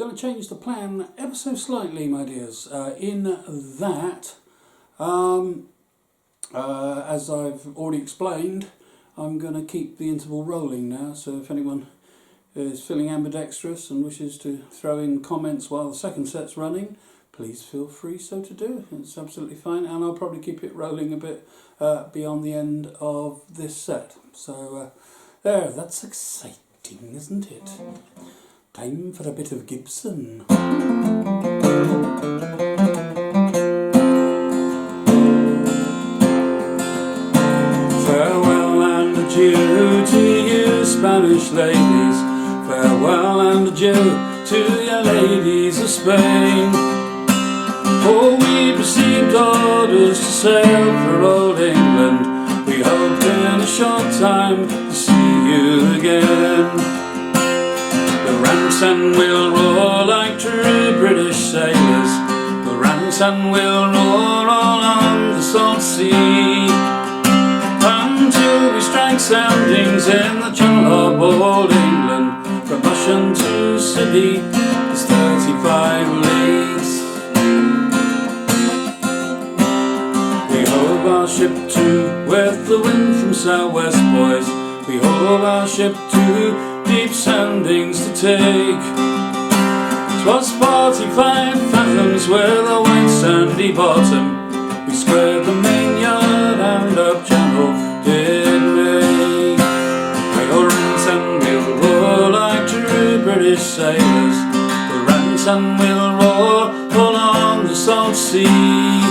going to change the plan ever so slightly, my dears, in that, as I've already explained, I'm going to keep the interval rolling now, so if anyone is feeling ambidextrous and wishes to throw in comments while the second set's running, please feel free so to do. It's absolutely fine, and I'll probably keep it rolling a bit beyond the end of this set. So there, that's exciting, isn't it? Time for a bit of Gibson. Farewell and adieu to you Spanish ladies, farewell and adieu to your ladies of Spain. For we received orders to sail for old England, we hoped in a short time to see you again. The ransom will roar like true British sailors, the ransom will roar all on the salt sea, until we strike soundings in the channel of old England. From Ocean to Sydney is 35 leagues. We hove our ship to with the wind from southwest, boys. We hove our ship to deep soundings to take. 'Twas 45 fathoms with a white sandy bottom. We squared the main yard and up channel did make. Your ransom will roar like true British sailors, the ransom will roar all on the salt sea,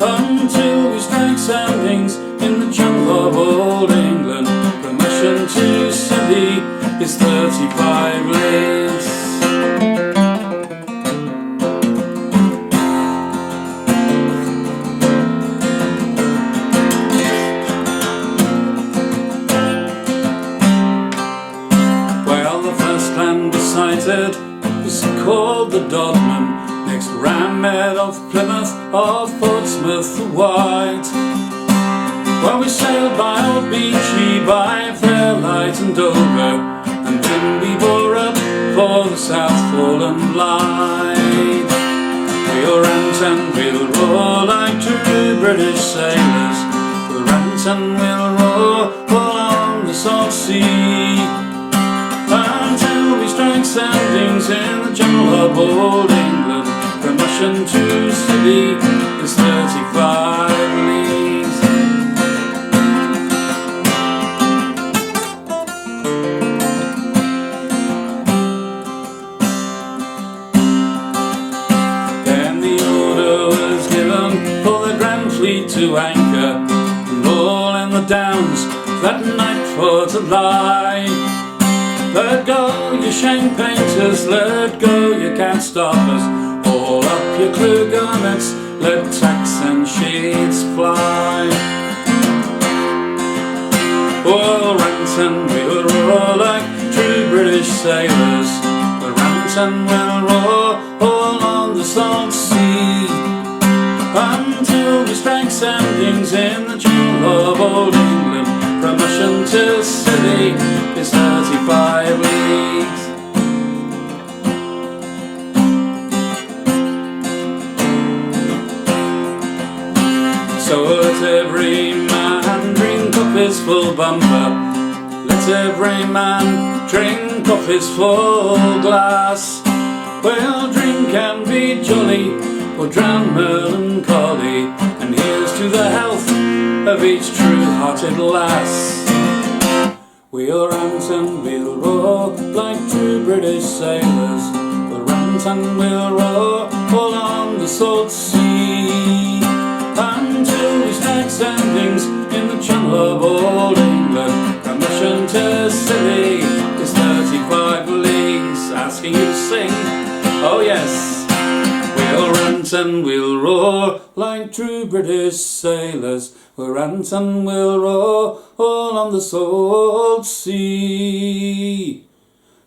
until we strike soundings in the channel of old England. From Ocean to Sydney is 35 leagues. Well, the first land we sighted was called the Dodman. Next ran Med of Plymouth, of Portsmouth the White. Well, we sailed by Old Beachy, by Fairlight and Dover, and then we bore up for the Southforeland Light. We'll rant and we'll roar like true British sailors, we'll rant and we'll roar all on the salt sea, until we strike soundings in the channel of old England. From Ocean to Sydney is 35 leagues. Then the order was given for the Grand Fleet to anchor, and all in the Downs that night for to lie. Let go, you shank painters, let go, you can't stop us. Haul up your clew garments, let tacks and sheets fly. We'll rant and we'll roar like true British sailors, we'll rant and we'll roar all on the salt sea, until we strike soundings in the channel of old England. From Ocean to Sydney is 35 leagues. So let every man drink off his full bumper, let every man drink off his full glass. Well, drink and be jolly, or drown melancholy, and here's to the health of each true-hearted lass. We'll rant and we'll roar like true British sailors, we'll rant and we'll roar all on the salt sea, until we strike soundings in the channel of old England. From Ocean to Sydney is 35 leagues. Asking you to sing, oh yes. We'll rant and we'll roar like true British sailors, we'll rant and we'll roar all on the salt sea,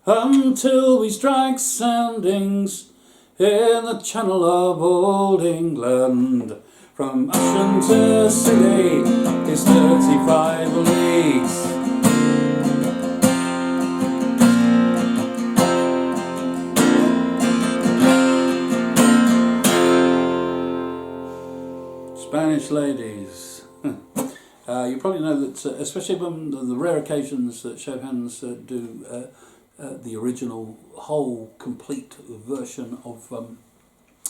until we strike soundings in the channel of old England. From Ocean to Sydney is 35 leagues. you probably know that, especially on the rare occasions that Chopin's do the original, whole, complete version of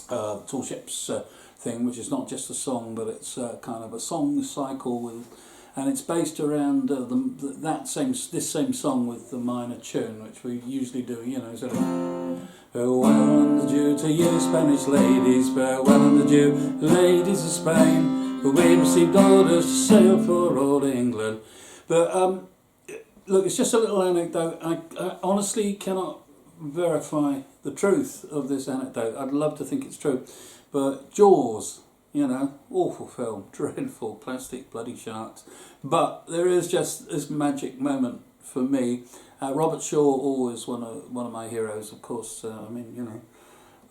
Tall Ships thing, which is not just a song, but it's kind of a song cycle with, and it's based around this same song with the minor tune, which we usually do, you know, sort of. Farewell and adieu to you Spanish ladies, farewell and adieu ladies of Spain, for we received orders to sail for all England. But look, it's just a little anecdote. I honestly cannot verify the truth of this anecdote. I'd love to think it's true. But Jaws, you know, awful film, dreadful, plastic bloody sharks. But there is just this magic moment for me. Robert Shaw, always one of my heroes, of course. I mean, you know,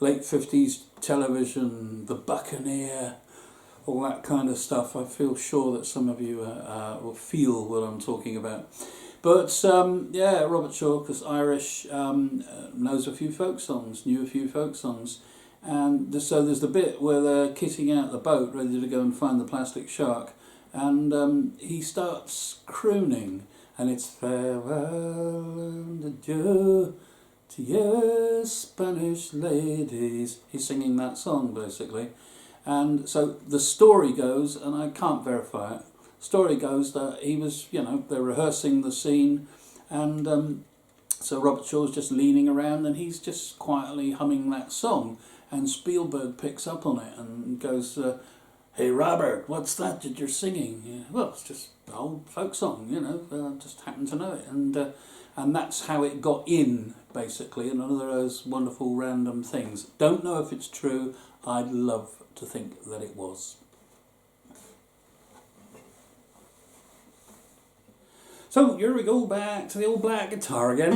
late 50s television, The Buccaneer, all that kind of stuff. I feel sure that some of you will feel what I'm talking about. But yeah, Robert Shaw, because Irish, knows a few folk songs, knew a few folk songs. And so there's the bit where they're kitting out the boat, ready to go and find the plastic shark. And he starts crooning. And it's farewell and adieu to you Spanish ladies. He's singing that song, basically. And so the story goes, and I can't verify it, story goes that he was, you know, they're rehearsing the scene, and so Robert Shaw's just leaning around and he's just quietly humming that song, and Spielberg picks up on it and goes, hey Robert, what's that you're singing? Yeah, well, it's just an old folk song, you know, just happened to know it, and that's how it got in, basically, and another of those wonderful random things. Don't know if it's true, I'd love to think that it was. So here we go, back to the old black guitar again.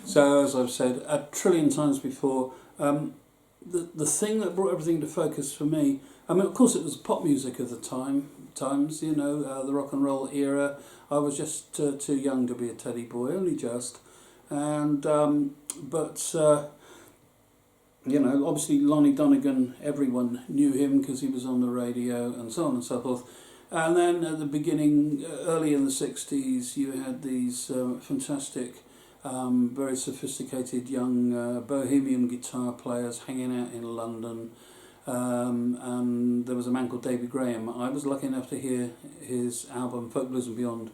So, as I've said a trillion times before, the thing that brought everything to focus for me, I mean, of course it was pop music of the times, you know, the rock and roll era. I was just too young to be a teddy boy, only just. And, but, you know, obviously Lonnie Donegan, everyone knew him because he was on the radio and so on and so forth. And then at the beginning, early in the 60s, you had these fantastic, very sophisticated young bohemian guitar players hanging out in London, and there was a man called David Graham. I was lucky enough to hear his album Folk, Blues and Beyond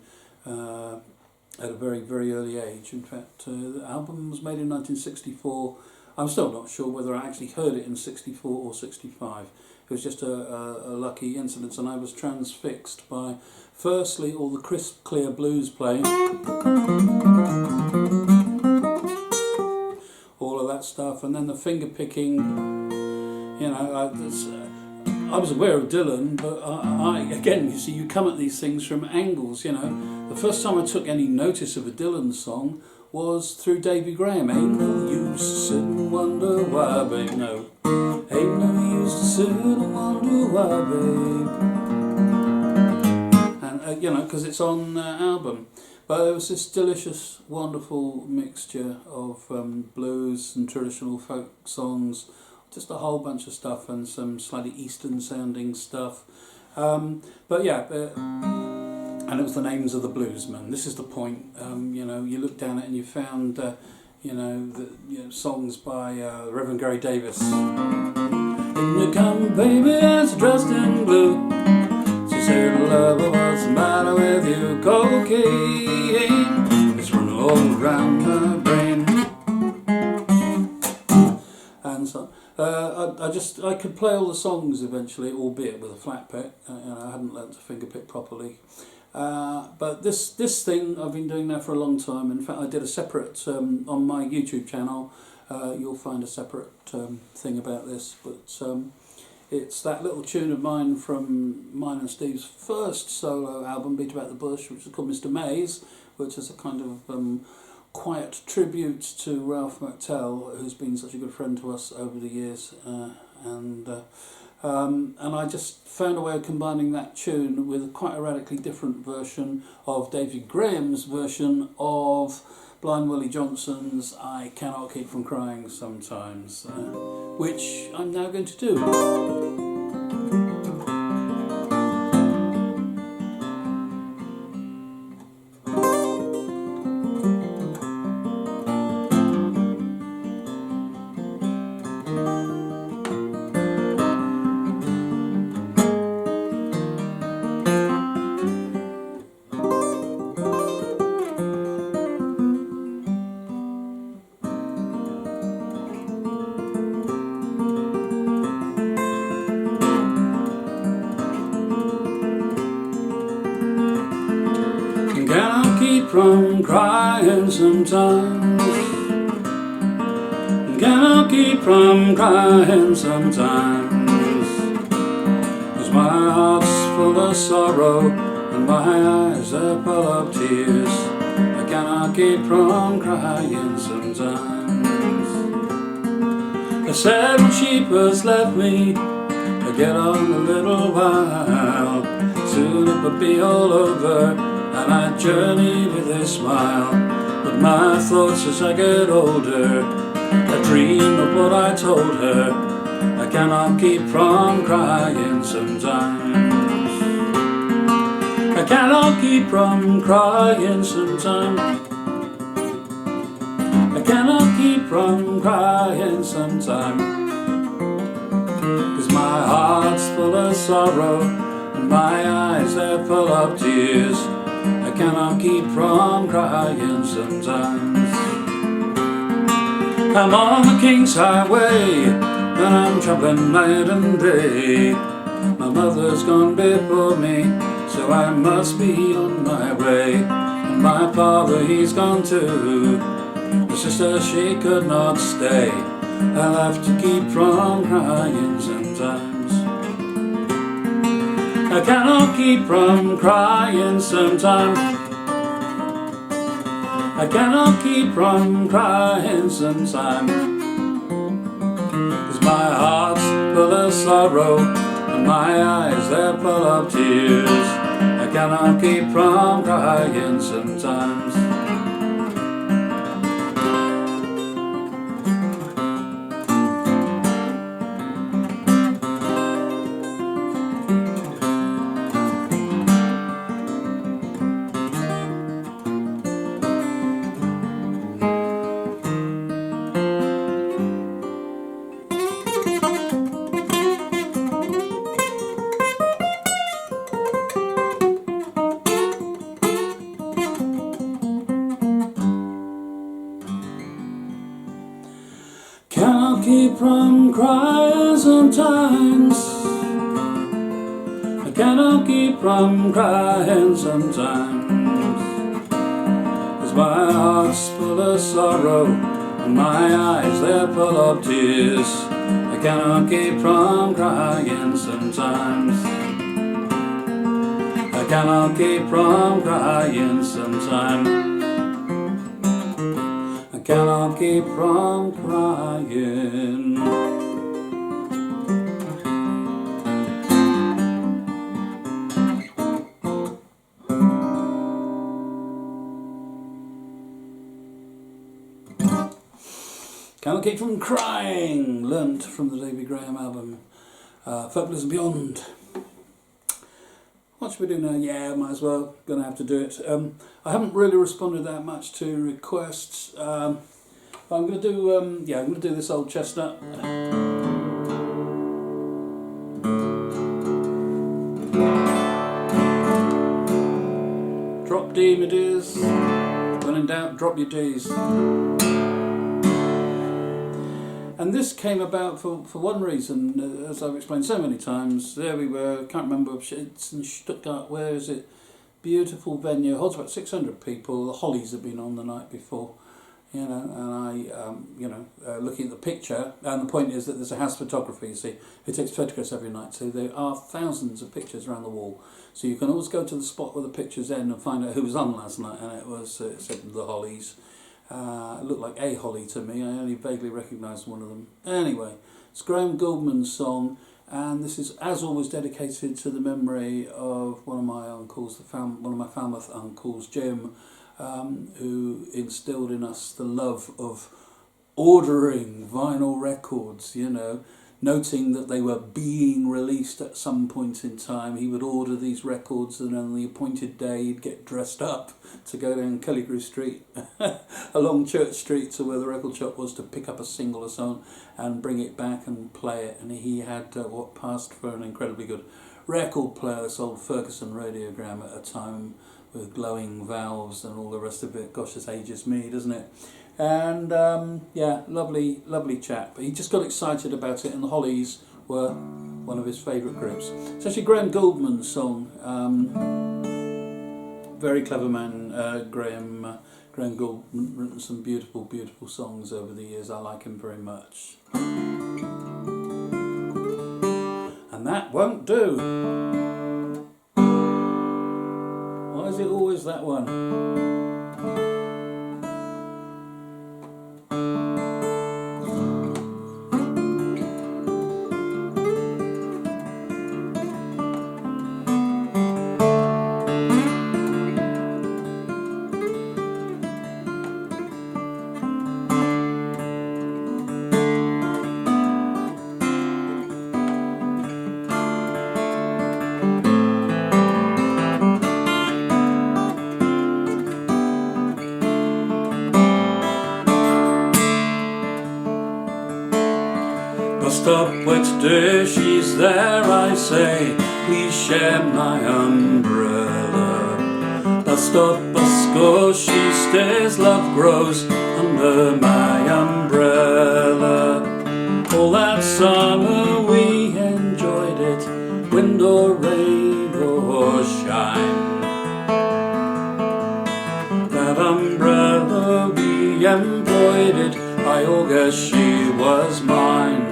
at a very, very early age. In fact, the album was made in 1964. I'm still not sure whether I actually heard it in 64 or 65. It was just a lucky incident, and I was transfixed by, firstly, all the crisp, clear blues playing, all of that stuff, and then the finger picking. You know, I was aware of Dylan, but I again, you see, you come at these things from angles. You know, the first time I took any notice of a Dylan song was through Davy Graham. Ain't no use to sit and wonder why, babe. No, ain't no use to sit and wonder why, babe. And you know, because it's on the album. But there was this delicious, wonderful mixture of blues and traditional folk songs, just a whole bunch of stuff, and some slightly Eastern sounding stuff. But yeah, and it was the names of the bluesmen. This is the point. You know, you look down it and you found, you know, songs by Reverend Gary Davis. In you come, baby, as dressed in blue. She said, lover, what's the matter with you? Cocaine, it's running all around my brain. And so I could play all the songs eventually, albeit with a flat pick. I hadn't learnt to finger pick properly. But this thing I've been doing now for a long time. In fact, I did a separate on my YouTube channel. You'll find a separate thing about this, but it's that little tune of mine from mine and Steve's first solo album, Beat About the Bush, which is called Mr. Mays, which is a kind of quiet tribute to Ralph McTell, who's been such a good friend to us over the years, and I just found a way of combining that tune with quite a radically different version of David Graham's version of Blind Willie Johnson's I Cannot Keep From Crying Sometimes, which I'm now going to do. Cannot keep from crying sometimes. Cannot keep from crying sometimes. 'Cause my heart's full of sorrow and my eyes are full of tears. I cannot keep from crying sometimes. The seven sheep has left me. I get on a little while. Soon it will be all over, and I journey with a smile. But my thoughts as I get older, I dream of what I told her. I cannot keep from crying sometimes. I cannot keep from crying sometimes. I cannot keep from crying sometimes. 'Cause my heart's full of sorrow and my eyes are full of tears. I cannot keep from crying sometimes. I'm on the King's Highway and I'm travelling night and day. My mother's gone before me, so I must be on my way. And my father, he's gone too. My sister, she could not stay. I'll have to keep from crying sometimes. I cannot keep from crying sometimes. I cannot keep from crying sometimes. 'Cause my heart's full of sorrow and my eyes are full of tears. I cannot keep from crying sometimes. Cannot keep from crying sometimes. I cannot keep from crying sometimes. 'Cause my heart's full of sorrow and my eyes they're full of tears. I cannot keep from crying sometimes. I cannot keep from crying sometimes. I cannot keep from crying. Cannot keep from crying. Learnt from the David Graham album, Fabulous and Beyond. What should we do now? Yeah, might as well. Gonna have to do it. I haven't really responded that much to requests. But I'm gonna do. I'm gonna do this old chestnut. Drop D, my dears. When in doubt, drop your D's. And this came about for one reason, as I've explained so many times. There we were, can't remember, it's in Stuttgart, where is it? Beautiful venue, holds about 600 people. The Hollies had been on the night before, and I, looking at the picture, and the point is that there's a house photographer, you see, who takes photographs every night, so there are thousands of pictures around the wall. So you can always go to the spot where the pictures end and find out who was on last night, and it said the Hollies. It looked like a Holly to me. I only vaguely recognised one of them. Anyway, it's Graham Gouldman's song, and this is, as always, dedicated to the memory of one of my uncles, one of my Falmouth uncles, Jim, who instilled in us the love of ordering vinyl records, you know, noting that they were being released at some point in time. He would order these records, and on the appointed day he'd get dressed up to go down Killigrew Street along Church Street to where the record shop was, to pick up a single or so on and bring it back and play it. And he had what passed for an incredibly good record player, this old Ferguson radiogram at a time with glowing valves and all the rest of it. Gosh, this ages me, doesn't it? And yeah, lovely chap. He just got excited about it, and the Hollies were one of his favourite groups. It's actually Graham Gouldman's song. Very clever man, Graham Gouldman, written some beautiful songs over the years. I like him very much. And that won't do. Why is it always that one? Bus stop, wet she's there, I say, please share my umbrella. Bus stop, bus goes, she stays, love grows under my umbrella. All that summer we enjoyed it, wind or rain or shine. That umbrella we employed it, I all guess she was mine.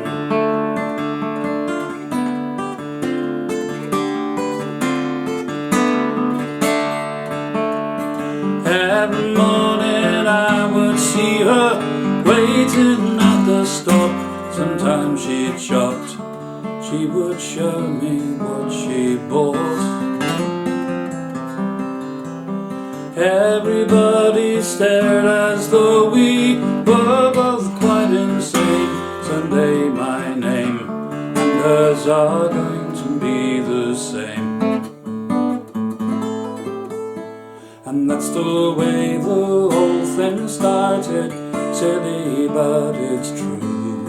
Every morning I would see her waiting at the stop. Sometimes she'd shopped, she would show me what she bought. Everybody stared as though we were both quite insane. Someday my name and hers are going to be the same. And that's the way the whole thing started. Silly, but it's true.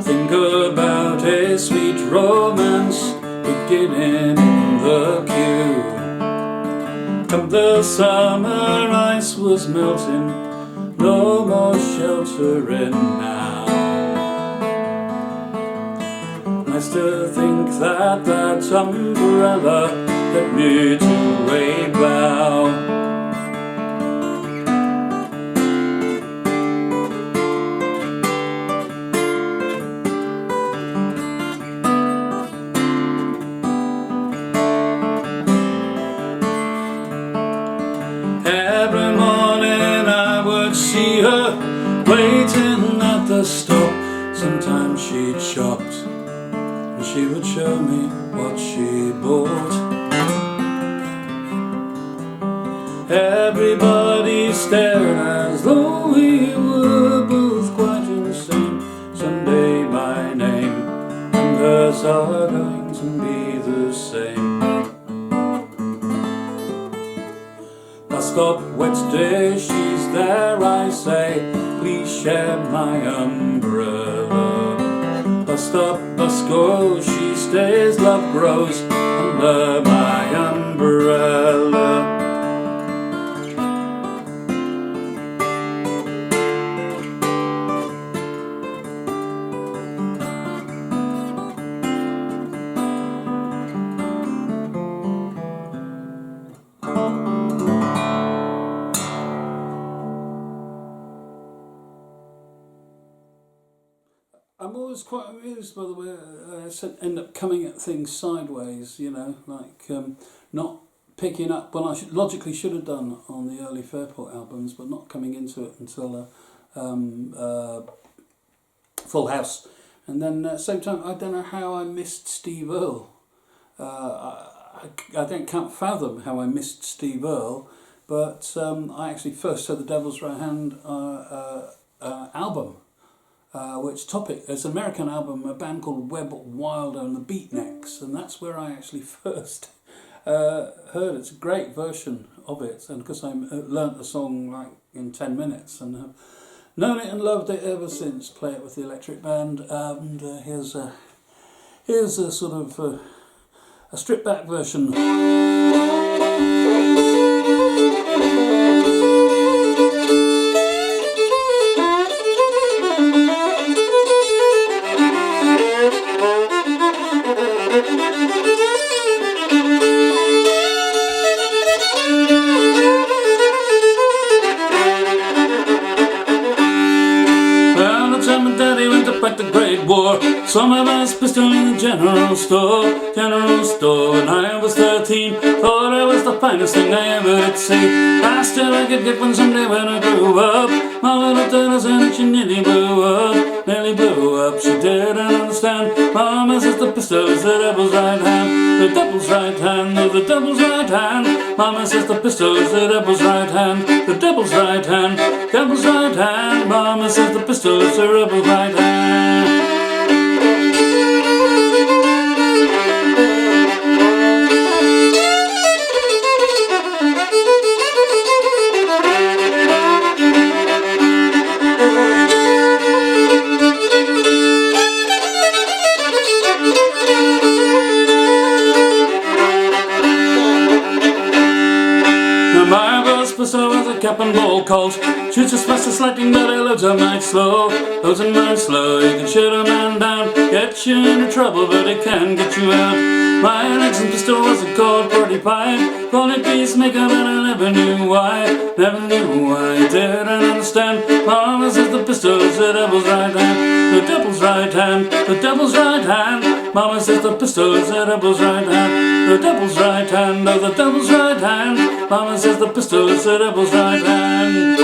Think about a sweet romance beginning in the queue. Come the summer, ice was melting, no more sheltering now. Nice to think that that umbrella led me to a bow. Every morning I would see her waiting at the stop. Sometimes she'd shopped, and she would show me what she bought. Everybody stared as though we were both quite insane. Someday my name and hers are going to be the same. Bus stop, wet day, she's there, I say, please share my umbrella. Bus stop, bus goes, she stays, love grows under my umbrella. I'm always quite amused by the way I end up coming at things sideways, you know, like not picking up, well, I logically should have done on the early Fairport albums, but not coming into it until Full House. And then at the same time, I don't know how I missed Steve Earle. I can't fathom how I missed Steve Earle, but I actually first heard the Devil's Right Hand album, which Topic, it's an American album, a band called Webb Wilder and the Beatniks, and that's where I actually first heard it. It's a great version of it, and because I learnt the song like in 10 minutes and have known it and loved it ever since. Play it with the electric band, and here's a sort of a stripped back version. War. Some of us pistol in the general store, when I was 13, thought I was the finest thing I ever did see. I still I could get one someday when I grew up. Mama looked at us and she nearly blew up, she didn't understand. Mama says the pistol is the devil's right hand, the devil's right hand, oh the devil's right hand. Mama says the pistol is the devil's right hand, the devil's right hand, devil's right hand. Mama says the pistol is the devil's right hand. My first pistol was a cap and ball Colt. Shoots as fast as lightning, but it loads a mite slow. Loads a mite slow, you can shoot a man down, get you into trouble, but it can get you out. My next pistol was a Colt 45, called it peacemaker, but I never knew why. Didn't understand. Mama says the pistol is the devil's right hand, the devil's right hand, the devil's right hand. Mama says the pistol is the devil's right hand, the devil's right hand, oh the devil's right hand. Mama says the pistol is the devil's right hand.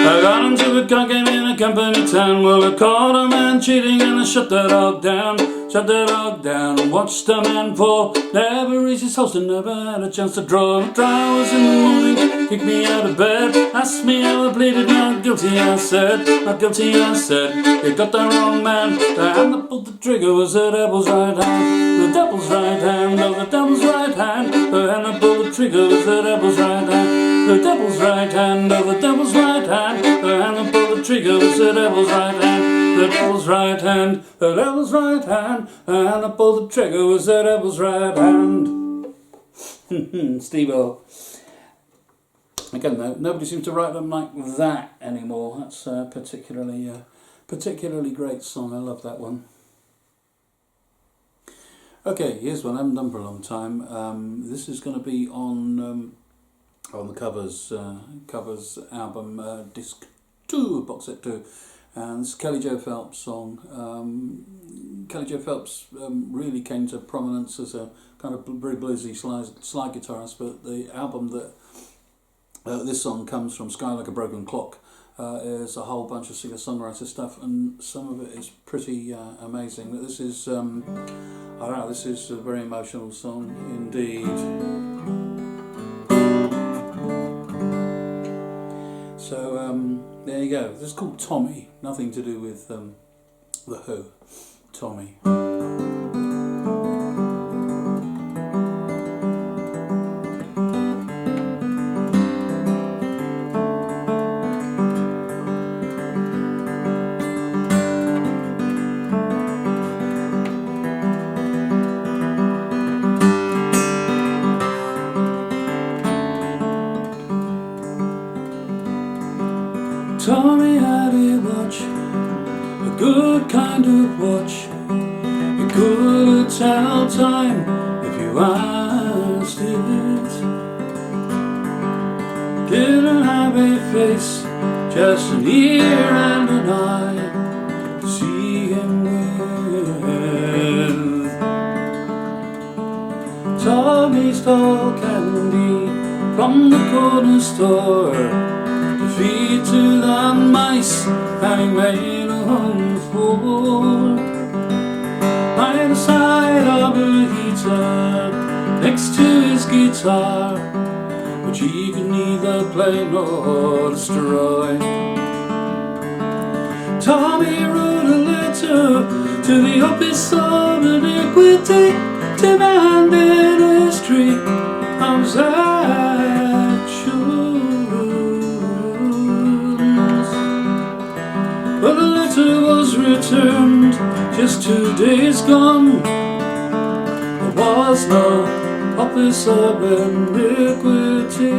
I got into a cockade in a company town. Well, I caught a man cheating and I shut that dog down. Shut that dog down and watched a man fall. Never reached his house and never had a chance to draw. The trial was in the morning, kicked me out of bed, asked me how I pleaded. Not guilty, I said, not guilty, I said. You got the wrong man. The hand that pulled the trigger was the devil's right hand, the devil's right hand, oh the devil's right hand. The hand that pulled the trigger was the devil's right hand, the devil's right hand, oh the devil's right hand. The hand that pulled the trigger was the devil's right hand, the devil's right hand, the devil's right hand. The hand that pulled the trigger was the devil's right hand. Steve-O. Again, though, nobody seems to write them like that anymore. That's a particularly great song. I love that one. Okay, here's one I haven't done for a long time. This is going to be on the covers album, disc 2, box set 2, and it's Kelly Joe Phelps song. Kelly Joe Phelps really came to prominence as a kind of very bluesy slide guitarist, but the album that this song comes from, Sky Like a Broken Clock, is a whole bunch of singer-songwriter stuff, and some of it is pretty amazing. But this is, I don't know, this is a very emotional song indeed. So there you go. This is called Tommy. Nothing to do with The Who. Tommy. Tommy had a watch, a good kind of watch. You could tell time if you asked it. Didn't have a face, just an ear and an eye to see him with. taste all candy from the corner store to feed to the mice having made a home for. By the side of a heater next to his guitar, which he could neither play nor destroy, Tommy wrote a letter to the office of iniquity, demanding a history of his actions. But the letter was returned just 2 days gone. There was no office of iniquity.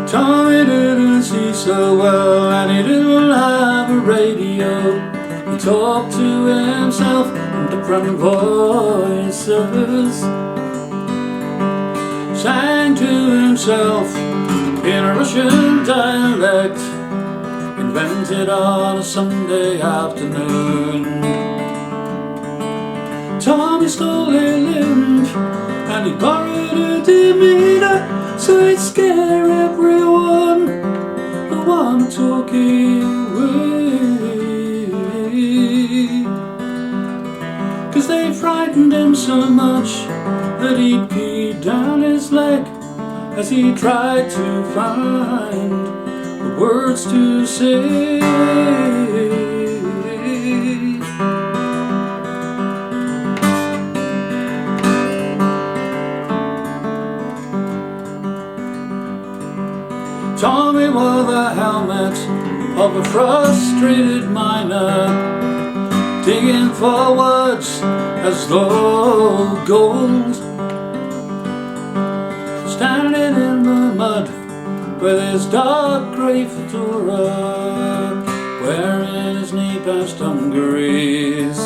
Tommy didn't see so well, and he didn't have a radio. He talked to himself in different voices, sang to himself in a Russian dialect, invented on a Sunday afternoon. Tommy stole a limp, and he borrowed a demeanor, so he'd scare everyone who wanted to talk away. 'Cause they frightened him so much that he'd pee down his leg as he tried to find the words to say. Tommy wore the helmet of a frustrated miner, digging for words as though gold, standing in the mud with his dark grey fedora, wearing his knee-patched dungarees.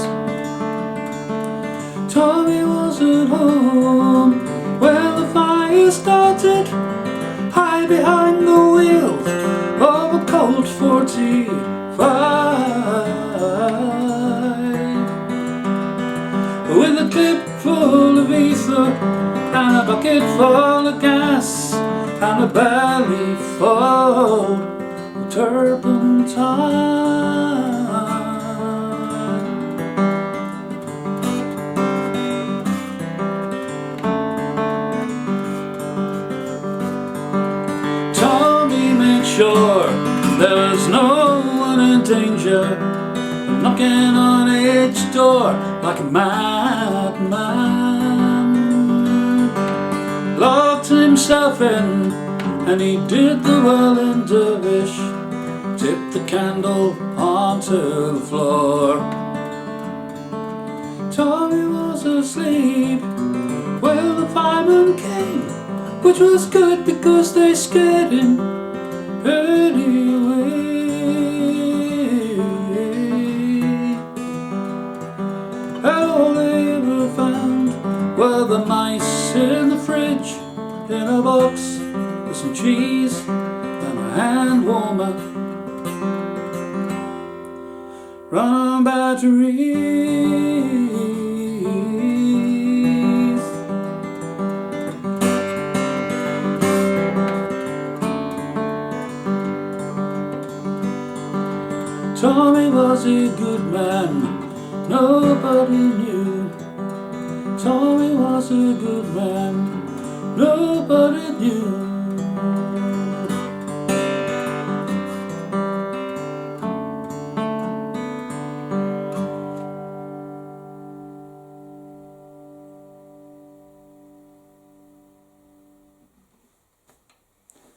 Tommy was at home where the fire started, high behind the wheel of a Colt 45, with a clip full of ether and a bucket full of gas and a belly full of turpentine. Sure, there was no one in danger, knocking on each door like a madman. Locked himself in, and he did the whirling dervish, tipped the candle onto the floor. Tommy was asleep when the firemen came, which was good because they scared him anyway. And all they ever found were the mice in the fridge, in a box with some cheese and a hand warmer, run on batteries. Tommy was a good man, nobody knew. Tommy was a good man, nobody knew.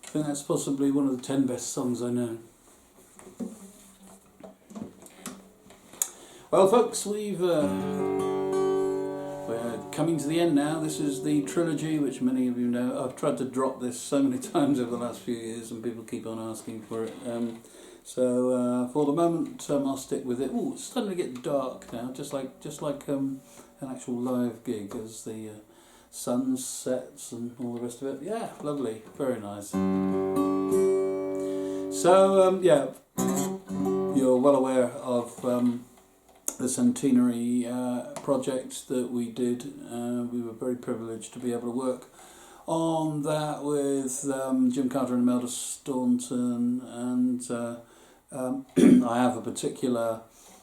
I think that's possibly one of the 10 best songs I know. Well folks, we're coming to the end now. This is the trilogy, which many of you know. I've tried to drop this so many times over the last few years and people keep on asking for it. So for the moment I'll stick with it. Oh, it's starting to get dark now, just like an actual live gig as the sun sets and all the rest of it. Yeah, lovely, very nice. So yeah, you're well aware of the centenary project that we did. We were very privileged to be able to work on that with Jim Carter and Imelda Staunton, and I have a particular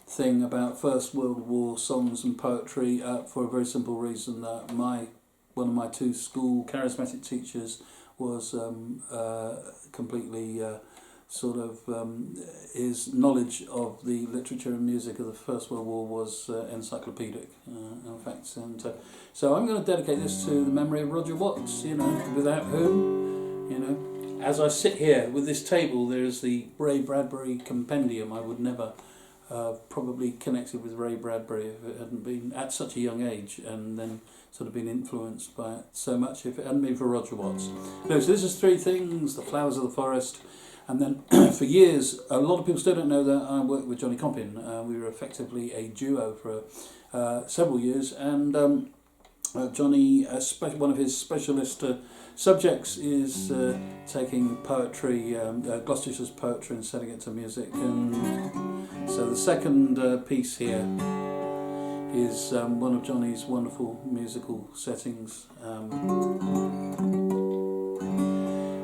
thing about First World War songs and poetry for a very simple reason that one of my two school charismatic teachers was completely his knowledge of the literature and music of the First World War was encyclopedic, in fact. And so I'm going to dedicate this to the memory of Roger Watts, without whom, as I sit here with this table, there's the Ray Bradbury compendium. I would never probably connected with Ray Bradbury if it hadn't been at such a young age, and then sort of been influenced by it so much if it hadn't been for Roger Watts. No, so this is three things: the flowers of the forest. And then for years, a lot of people still don't know that I worked with Johnny Compton. We were effectively a duo for several years, and Johnny, one of his specialist subjects is taking poetry, Gloucestershire's poetry, and setting it to music. And so the second piece here is one of Johnny's wonderful musical settings.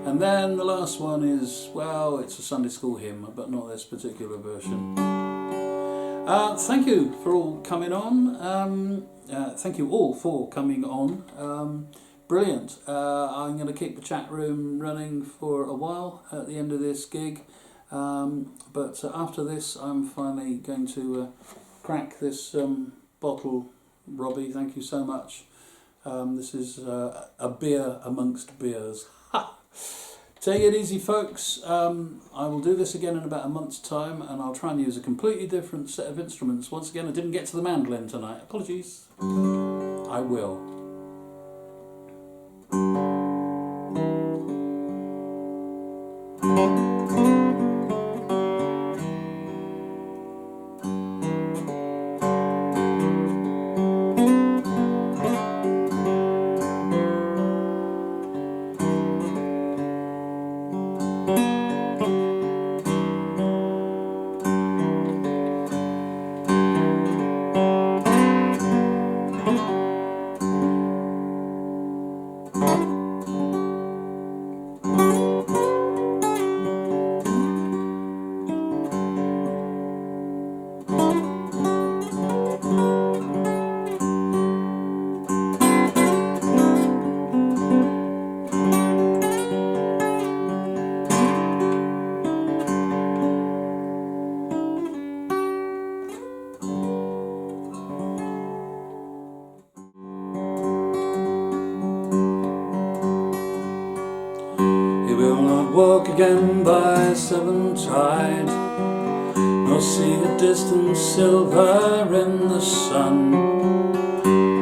And then the last one is, well, it's a Sunday school hymn, but not this particular version. Thank you for all coming on. Thank you all for coming on. Brilliant. I'm going to keep the chat room running for a while at the end of this gig. But after this, I'm finally going to crack this bottle. Robbie, thank you so much. This is a beer amongst beers. Ha! Take it easy, folks. I will do this again in about a month's time, and I'll try and use a completely different set of instruments. Once again, I didn't get to the mandolin tonight. Apologies. I will. Walk again by Seventide, nor see a distant silver in the sun.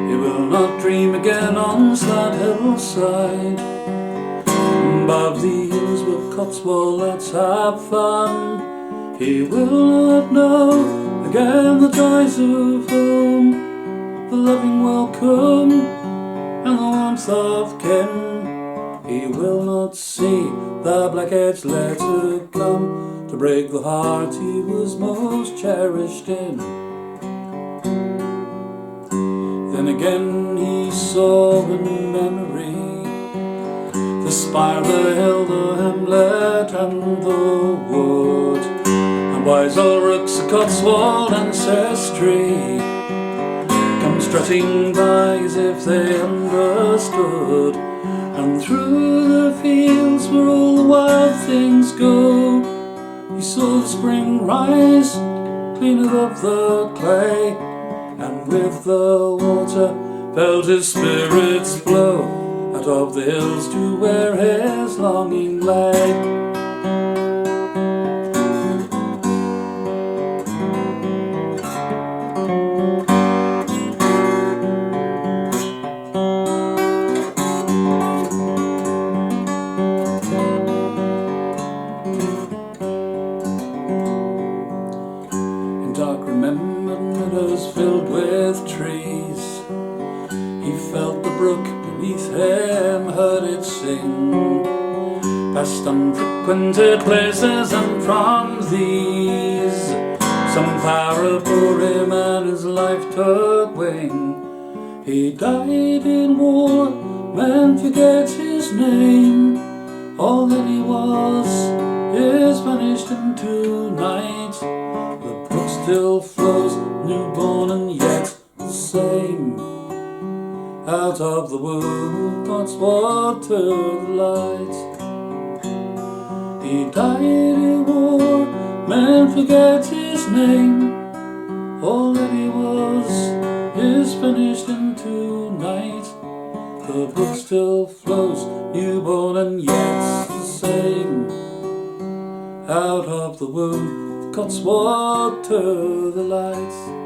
He will not dream again on that hillside, above the hills with Cotswold, let's have fun. He will not know again the joys of home, the loving welcome and the warmth of kin. He will not see the black-edged letter come to break the heart he was most cherished in. Then again he saw in memory the spire, the hill, the hamlet and the wood, and wise old rooks of Cotswold ancestry come strutting by as if they understood. And through the fields where all the wild things go, he saw the spring rise, clean above the clay, and with the water felt his spirits flow out of the hills to where his longing lay. Filled with trees, he felt the brook beneath him, heard it sing, past past unfrequented places, and from these some power bore him and his life took wing. He died in war, men forget his name. All that he was is vanished into night. The brook still flows, newborn and yet the same. Out of the womb, God's water light. He died in war, men forget his name. All that he was is finished into night. The brook still flows, newborn and yet the same. Out of the womb, God's water the light.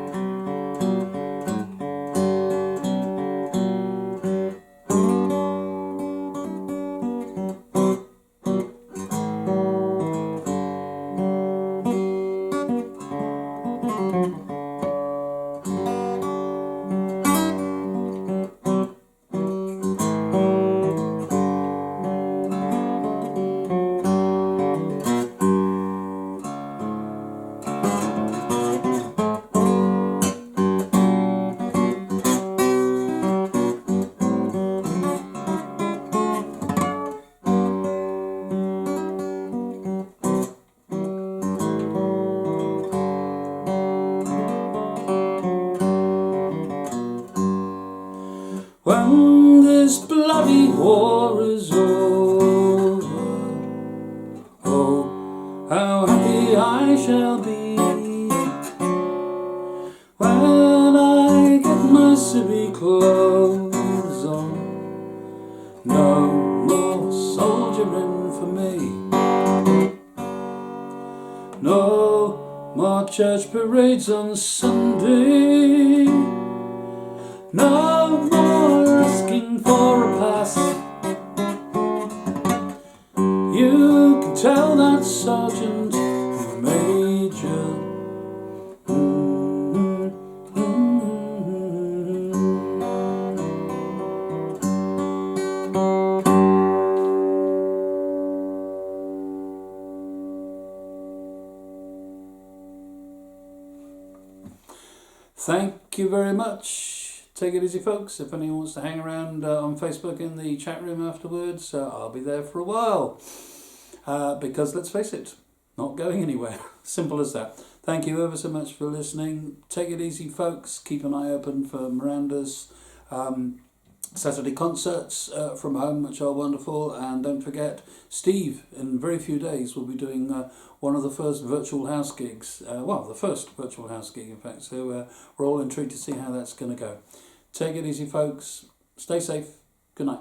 When this bloody war is over, oh, how happy I shall be when I get my civvy clothes on. No more soldiering for me, no more church parades on Sunday, no more asking for a pass. You can tell that sergeant major. Thank you very much. Take it easy, folks. If anyone wants to hang around on Facebook in the chat room afterwards, I'll be there for a while. Because let's face it, not going anywhere. Simple as that. Thank you ever so much for listening. Take it easy, folks. Keep an eye open for Miranda's Saturday concerts from home, which are wonderful. And don't forget, Steve, in very few days, will be doing one of the first virtual house gigs. Well, the first virtual house gig, in fact. So we're all intrigued to see how that's going to go. Take it easy, folks. Stay safe. Good night.